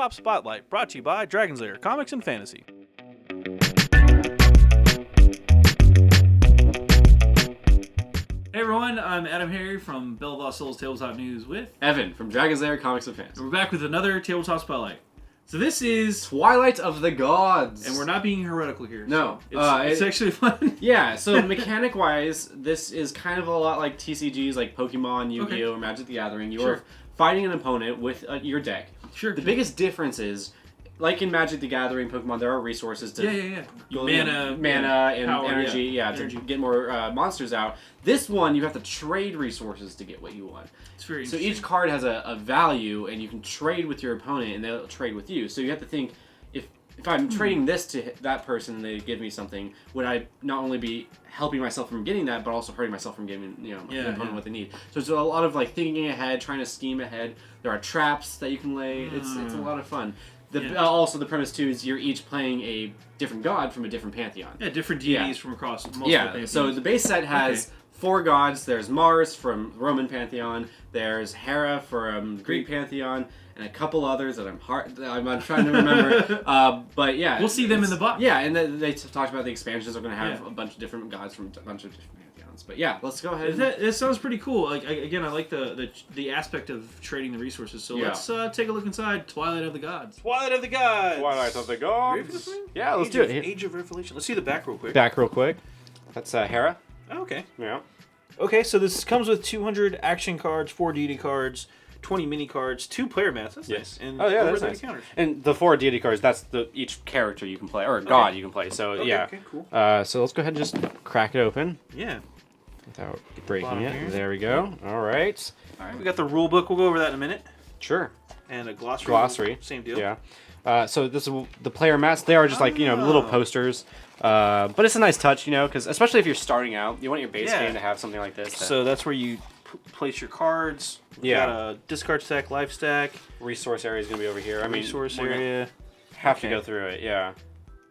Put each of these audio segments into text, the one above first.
Tabletop Spotlight, brought to you by Dragon's Lair Comics and Fantasy. Hey everyone, I'm AdamHarry from Bell of Lost Souls Tabletop News with Evan from Dragon's Lair Comics and Fantasy. And we're back with another Tabletop Spotlight. So this is Twilight of the Gods. And we're not being heretical here. No. So it's actually fun. Yeah, so mechanic-wise, this is kind of a lot like TCGs, like Pokemon, Yu-Gi-Oh! Or Magic the Gathering. You're fighting an opponent with your deck. Sure. The biggest difference is, like in Magic the Gathering, Pokemon, there are resources to Mana and power, energy, to get more monsters out. This one, you have to trade resources to get what you want. It's very So interesting. each card has a value, and you can trade with your opponent, and they'll trade with you. So you have to think, if I'm trading this to that person and they give me something, would I not only be helping myself from getting that, but also hurting myself from giving the opponent what they need? So it's a lot of like thinking ahead, trying to scheme ahead. There are traps that you can lay. It's a lot of fun. Also, the premise too is you're each playing a different god from a different pantheon. Yeah, different deities from across multiple pantheons. So the base set has 4 gods. There's Mars from Roman pantheon. There's Hera from Greek pantheon, and a couple others that I'm trying to remember. But yeah, we'll see them in the box. Yeah, and they talked about the expansions are going to have a bunch of different gods from a bunch of different pantheons. But yeah, let's go ahead. It sounds pretty cool. Like again, I like the aspect of trading the resources. So let's take a look inside Twilight of the Gods. Twilight of the Gods. Twilight of the Gods. Ready for this one? Yeah, let's do it. Age of Revelation. Let's see the back real quick. Back real quick. That's Hera. Oh, okay. Yeah. Okay, so this comes with 200 action cards, 4 deity cards, 20 mini cards, 2 player mats. That's nice. And that's nice. Counters. And the 4 deity cards, that's each character you can play, or god you can play. So Okay, cool. So let's go ahead and just crack it open. Yeah. Without breaking it. Here. There we go. All right. We got the rule book. We'll go over that in a minute. Sure. And a glossary. Glossary. Same deal. Yeah. So this is the player mats. They are just like little posters. But it's a nice touch, because especially if you're starting out, you want your base game to have something like this. So that's where you place your cards. We got a discard stack, life stack. Resource area is going to be over here. Resource area. Have to go through it, yeah.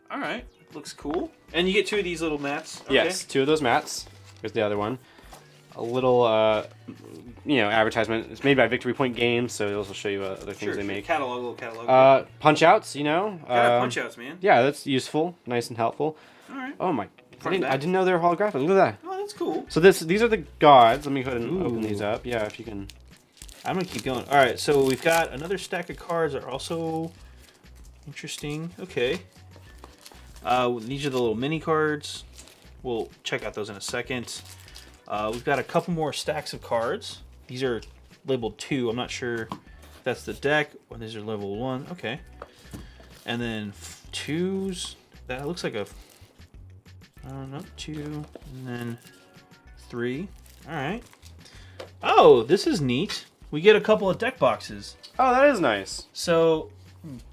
All right. Looks cool. And you get 2 of these little mats. Okay. Yes, 2 of those mats. Here's the other one. A little, advertisement. It's made by Victory Point Games, so it'll also show you other things they make. Little catalog. Punch outs, Gotta have punch outs, man. Yeah, that's useful, nice and helpful. All right. Oh my! I didn't know they were holographic. Look at that. Oh, that's cool. So these are the gods. Let me go ahead and open these up. Yeah, if you can. I'm gonna keep going. All right, so we've got another stack of cards that are also interesting. Okay. These are the little mini cards. We'll check out those in a second. We've got a couple more stacks of cards. These are labeled 2. I'm not sure if that's the deck or these are level 1. Okay. And then 2s. That looks like a... I don't know. 2. And then 3. All right. Oh, this is neat. We get a couple of deck boxes. Oh, that is nice. So...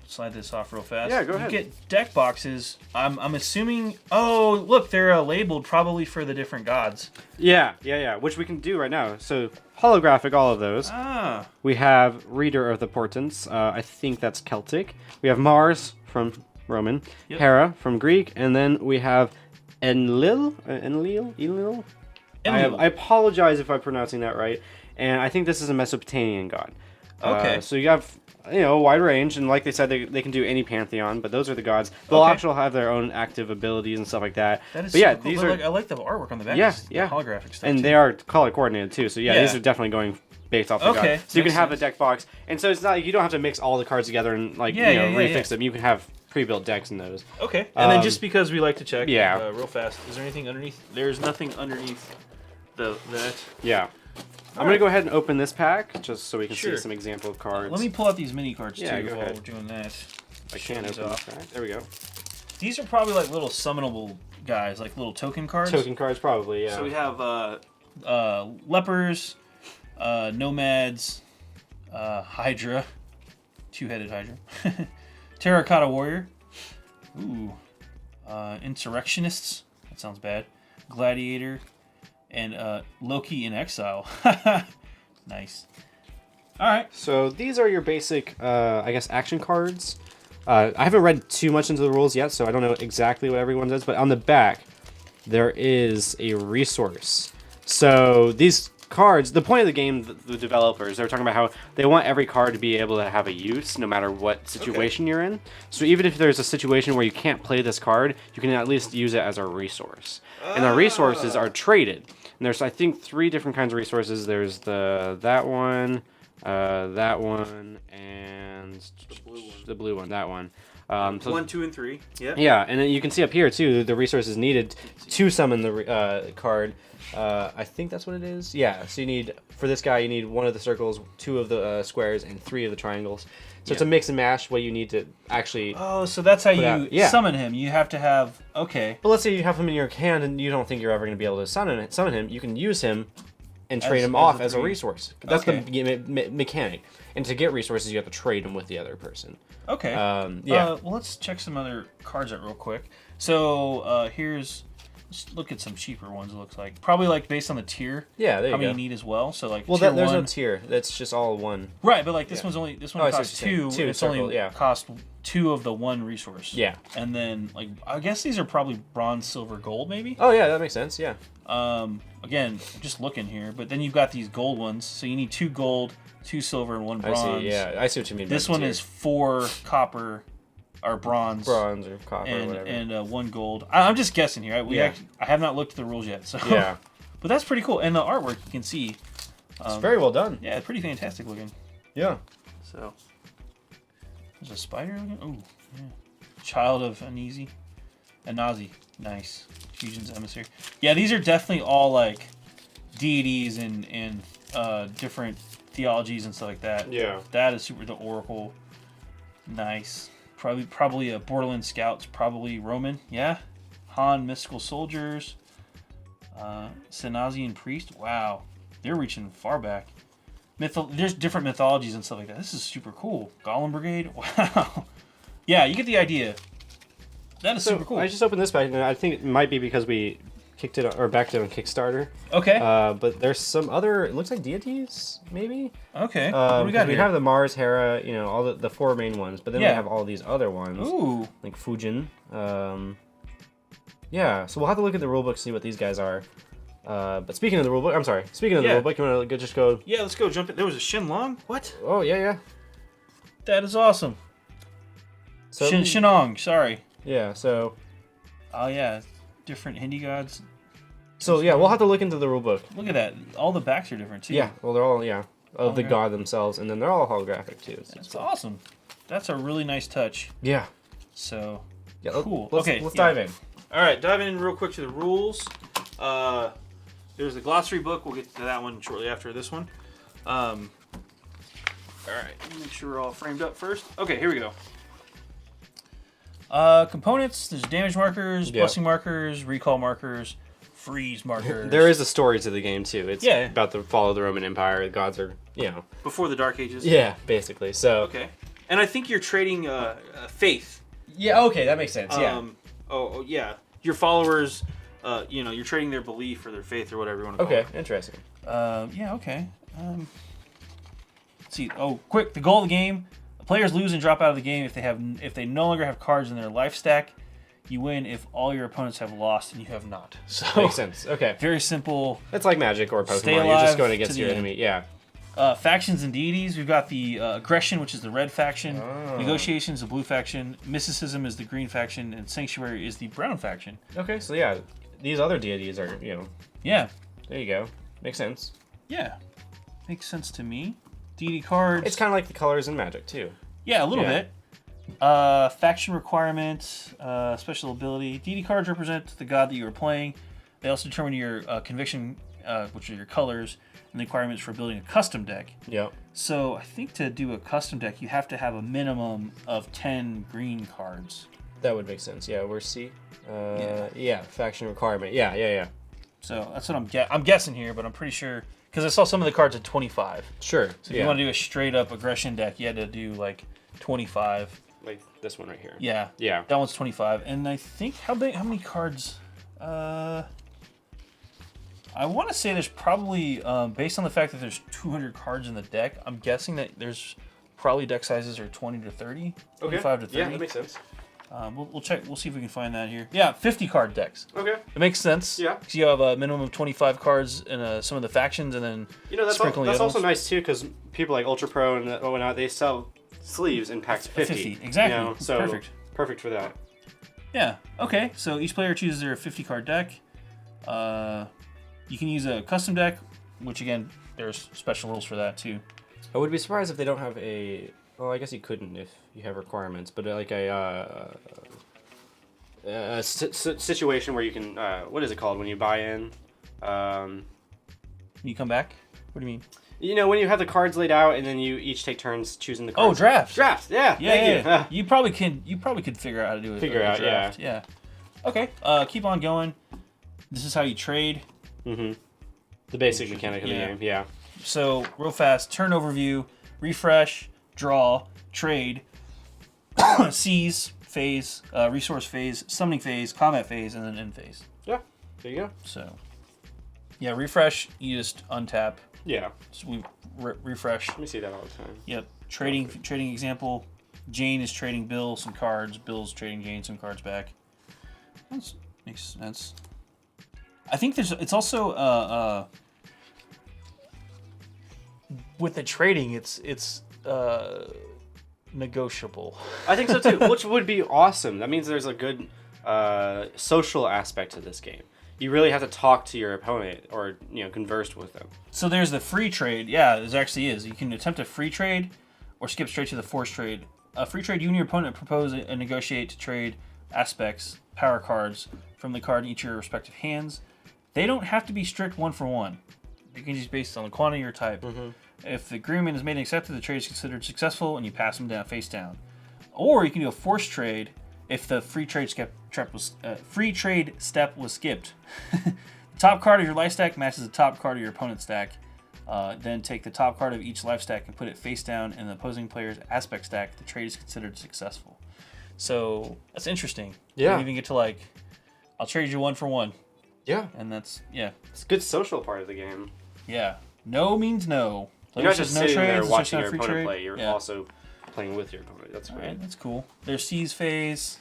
slide this off real fast. Yeah, go ahead. You get deck boxes. I'm assuming... Oh, look, they're labeled probably for the different gods. Yeah. Which we can do right now. So, holographic, all of those. Ah. We have Reader of the Portents. I think that's Celtic. We have Mars from Roman. Yep. Hera from Greek. And then we have Enlil? I apologize if I'm pronouncing that right. And I think this is a Mesopotamian god. Okay. So you have... a wide range, and like they said, they can do any pantheon, but those are the gods. They'll actually have their own active abilities and stuff like that. That is but cool. these are... I like the artwork on the back. Yeah, The holographic stuff. And they are color coordinated too, so these are definitely going based off the god. So you can have a deck box, and so it's not you don't have to mix all the cards together and refix them. You can have pre-built decks in those. Okay. And then just because we like to check, Yeah. real fast, is there anything underneath? There's nothing underneath that. Yeah. I'm going to go ahead and open this pack, just so we can see some example of cards. Let me pull out these mini cards too go while ahead. we're doing that. I can't open this pack. There we go. These are probably like little summonable guys, like little token cards. Token cards, probably, yeah. So we have lepers, nomads, Hydra, 2-headed Hydra, terracotta warrior, insurrectionists. That sounds bad. Gladiator. And Loki in exile. Nice. All right. So these are your basic, action cards. I haven't read too much into the rules yet, so I don't know exactly what everyone does. But on the back, there is a resource. So these cards, the point of the game, the developers, they're talking about how they want every card to be able to have a use no matter what situation you're in. So even if there's a situation where you can't play this card, you can at least use it as a resource. And the resources are traded. And there's, I think, 3 different kinds of resources. There's that one, and the blue one, that one. So 1, 2, and 3. Yeah. Yeah, and then you can see up here too the resources needed to summon the card. I think that's what it is. Yeah. So you need, for this guy, you need 1 of the circles, 2 of the squares, and 3 of the triangles. So it's a mix and match what you need to actually. Oh, so that's how you summon him. You have to have But let's say you have him in your hand and you don't think you're ever going to be able to summon him. You can use him and trade him off as a resource. That's the mechanic. And to get resources, you have to trade them with the other person. Okay. Yeah. Well, let's check some other cards out real quick. So let's look at some cheaper ones. It looks like probably like based on the tier. Yeah, there you go. How many you need as well. So like there's no tier. That's just all one. Right, but like this one costs 2. It's only cost 2 of the 1 resource. Yeah. And then like I guess these are probably bronze, silver, gold, maybe. Oh yeah, that makes sense. Yeah. Again, just looking here, but then you've got these gold ones. So you need 2 gold, 2 silver, and 1 bronze. I see. Yeah, I see what you mean. This one is 4 copper, or bronze. Bronze or copper, and, or whatever. And 1 gold. I'm just guessing here. I have not looked at the rules yet. So. Yeah. But that's pretty cool, and the artwork you can see. It's very well done. Yeah, pretty fantastic looking. Yeah. So. There's a spider looking. Oh, yeah. Child of Anazi. Nice. Fusion's emissary. Yeah, these are definitely all like deities and different theologies and stuff like that. Yeah. That is super. The Oracle. Nice. Probably a Borderland Scouts. Probably Roman. Yeah. Han mystical soldiers. Senazian priest. Wow, they're reaching far back. There's different mythologies and stuff like that. This is super cool. Golem Brigade. Wow. Yeah, you get the idea. That is super cool. I just opened this back, and I think it might be because we kicked it or backed it on Kickstarter. Okay. But there's some other. It looks like deities, maybe. Okay. What do we got here? We have the Mars, Hera, all the 4 main ones, but then we have all these other ones. Ooh. Like Fujin. Yeah. So we'll have to look at the rulebook to see what these guys are. But speaking of the rulebook, the rulebook, you want to just go? Yeah, let's go jump in. There was a Shenlong. What? Oh yeah. That is awesome. So, Shenong. Sorry. Yeah. So. Oh yeah, different Hindi gods. So yeah, we'll have to look into the rulebook. Look at that. All the backs are different too. Yeah. Well, they're all of the god themselves, and then they're all holographic too. So that's awesome. That's a really nice touch. Yeah. So. Yeah. Cool. Let's dive in. All right, diving in real quick to the rules. There's the glossary book. We'll get to that one shortly after this one. All right, make sure we're all framed up first. Okay, here we go. Components. There's damage markers, blessing markers, recall markers, freeze markers. There is a story to the game too. It's about the fall of the Roman Empire. The gods are, before the Dark Ages. Yeah, basically. So. Okay, and I think you're trading faith. Yeah. Okay, that makes sense. Yeah. Oh yeah. Your followers, you're trading their belief or their faith or whatever you want to call it. Okay, interesting. Yeah, okay. Let's see. Oh, quick! The goal of the game: players lose and drop out of the game if they no longer have cards in their life stack. You win if all your opponents have lost and you have not. So makes sense. Okay. Very simple. It's like Magic or Pokemon. You're just going against your enemy. Yeah. Factions and deities. We've got the aggression, which is the red faction. Negotiations, the blue faction. Mysticism is the green faction, and sanctuary is the brown faction. Okay, so yeah, these other deities are Yeah. There you go. Makes sense. Yeah, makes sense to me. Deity cards. It's kind of like the colors in Magic too. Yeah, a little bit. Faction requirements, special ability. Deity cards represent the god that you are playing. They also determine your conviction, which are your colors, and the requirements for building a custom deck. Yeah. So I think to do a custom deck, you have to have a minimum of 10 green cards. That would make sense. Yeah, where's C? Yeah, faction requirement. Yeah. So that's what I'm guessing here, but I'm pretty sure because I saw some of the cards at 25. Sure. So if you want to do a straight up aggression deck, you had to do like 25. Like this one right here. Yeah. Yeah. That one's 25, and I think how many cards? I want to say there's probably, based on the fact that there's 200 cards in the deck, I'm guessing that there's probably deck sizes are 20 to 30, 25 to 30. Yeah, that makes sense. We'll check. We'll see if we can find that here. Yeah, 50 card decks. Okay. It makes sense. Yeah. 'Cause you have a minimum of 25 cards in some of the factions, and then That's sprinkling the that's other also ones. nice too, because people like Ultra Pro and whatnot, they sell sleeves in packs of 50. Exactly. So Perfect. Perfect for that. Yeah. Okay. So each player chooses their 50 card deck. You can use a custom deck, which again, there's special rules for that too. I would be surprised if they don't have a. Well, I guess you couldn't if you have requirements, but like a situation where you can. What is it called when you buy in? You come back. What do you mean? When you have the cards laid out and then you each take turns choosing the cards. Oh, draft. Draft. Yeah. Yeah. You probably could figure out how to do it. Figure out. Draft. Yeah. Okay. Keep on going. This is how you trade. Mm-hmm. The basic mechanic of the game. Yeah. So real fast, turn overview, refresh, draw, trade, seize phase, resource phase, summoning phase, combat phase, and then end phase. Yeah. There you go. So, yeah, refresh. You just untap. Yeah. So we refresh. Let me see that all the time. Yep. Trading example. Jane is trading Bill some cards. Bill's trading Jane some cards back. That makes sense. I think it's also with the trading, it's negotiable. I think so too, which would be awesome. That means there's a good social aspect to this game. You really have to talk to your opponent or converse with them. So there's the free trade. Yeah, there actually is. You can attempt a free trade or skip straight to the forced trade. A free trade, you and your opponent propose and negotiate to trade aspects, power cards, from the card in each of your respective hands. They don't have to be strict one for one. They can just be based on the quantity or type. Mm-hmm. If the agreement is made and accepted, the trade is considered successful and you pass them down face down. Or you can do a forced trade if the free trade step was skipped. The top card of your life stack matches the top card of your opponent's stack. Then take the top card of each life stack and put it face down in the opposing player's aspect stack. The trade is considered successful. So that's interesting. Yeah. You even get to I'll trade you one for one. Yeah. And it's a good social part of the game. Yeah. No means no. You're not just sitting there trades, watching your free opponent trade. play. You're also playing with your opponent. That's great. Alright, that's cool. There's seize phase.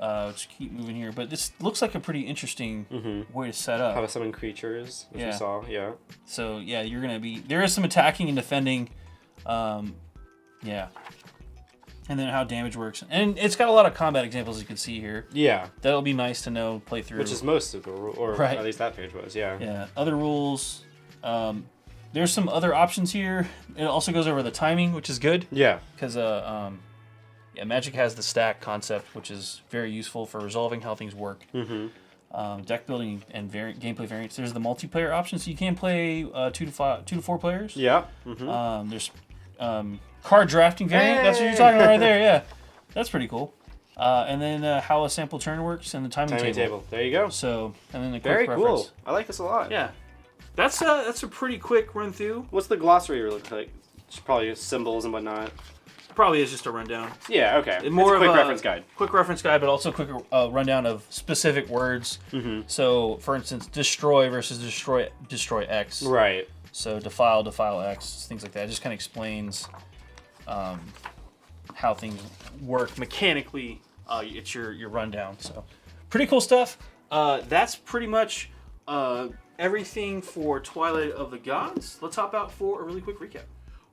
Just keep moving here. But this looks like a pretty interesting way to set up. How to summon creatures, as we saw. Yeah. So, yeah, you're going to be... There is some attacking and defending. Yeah. And then how damage works. And it's got a lot of combat examples you can see here. Yeah. That'll be nice to know, play through. Which is most of the rules, or at least that page was, yeah. Yeah. Other rules. There's some other options here. It also goes over the timing, which is good. Yeah. Because Magic has the stack concept, which is very useful for resolving how things work. Mm-hmm. Deck building and gameplay variants. There's the multiplayer option, so you can play 2 to 4 players. Yeah. Mm-hmm. There's card drafting variant. That's what you're talking about right there. Yeah, that's pretty cool. And then how a sample turn works and the timing table. There you go. So and then the very quick cool. reference. I like this a lot. Yeah, that's a pretty quick run through. What's the glossary look like? It's probably symbols and whatnot. Probably is just a rundown. Yeah. Okay. More it's a of quick reference guide. Quick reference guide, but also a quick rundown of specific words. Mm-hmm. So, for instance, destroy versus destroy X. Right. So defile X, things like that. It just kind of explains how things work mechanically. It's your rundown. So pretty cool stuff. That's pretty much everything for Twilight of the Gods. Let's hop out for a really quick recap.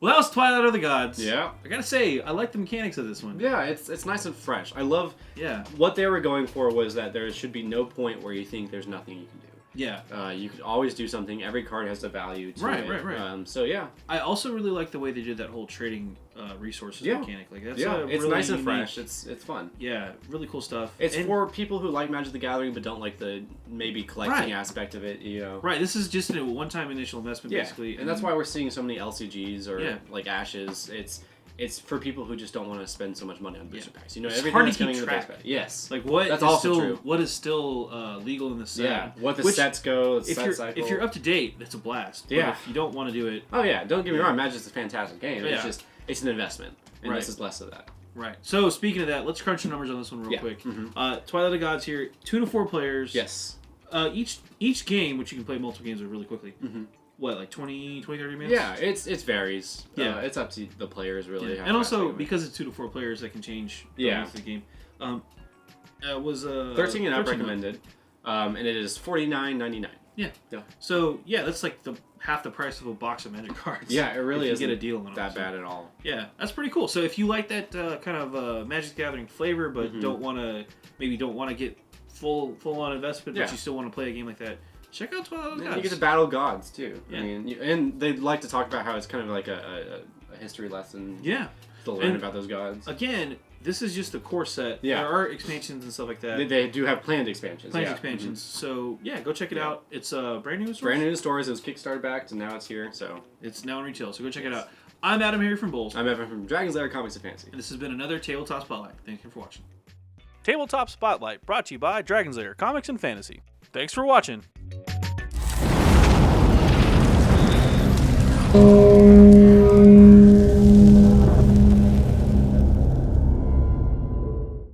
Well, that was Twilight of the Gods. Yeah. I gotta say, I like the mechanics of this one. Yeah, it's nice and fresh. I love. Yeah. What they were going for was that there should be no point where you think there's nothing you can do. Yeah. You could always do something. Every card has a value to it. Right. So yeah. I also really like the way they did that whole trading resources mechanic. Like that's it's really nice and unique. fresh. It's fun. Yeah, really cool stuff. It's for people who like Magic the Gathering but don't like the maybe collecting aspect of it. Right. This is just a one-time initial investment, basically, and that's why we're seeing so many LCGs or like Ashes. It's for people who just don't want to spend so much money on booster packs. It's everything hard that's to keep coming in the base track. pack. Yes, like what that's is also still true. What is still legal in the set? Yeah, what the sets go. If you're up to date, that's a blast. But if you don't want to do it, don't get me wrong. Magic's a fantastic game. It's an investment, and this is less of that. Right. So speaking of that, let's crunch the numbers on this one real quick. Mm-hmm. Twilight of the Gods here, 2 to 4 players. Yes. Each game, which you can play multiple games with really quickly. Mm-hmm. What, like 20, 30 minutes? Yeah, it varies. Yeah. It's up to the players, really. Yeah. And also, because it's 2 to 4 players, that can change the game. Was 13 and up recommended, and it is $49.99. Yeah. Yeah. So yeah, that's like half the price of a box of Magic cards. Yeah, it really is. Get a deal on that bad at all. Yeah, that's pretty cool. So if you like that kind of Magic the Gathering flavor, but don't want to get full on investment, but you still want to play a game like that, check out Twilight. You get to battle gods too. Yeah. I mean, and they'd like to talk about how it's kind of like a history lesson. Yeah. To learn about those gods. Again, this is just the core set. Yeah. There are expansions and stuff like that. They do have planned expansions. Expansions. So yeah, go check it out. It's brand new in stores. Brand new in stores. It was Kickstarter backed, and now it's here. So it's now in retail. So go check it out. I'm Adam Harry from Bulls. I'm Evan from Dragon's Lair Comics and Fantasy. And this has been another Tabletop Spotlight. Thank you for watching. Tabletop Spotlight brought to you by Dragon's Lair Comics and Fantasy. Thanks for watching.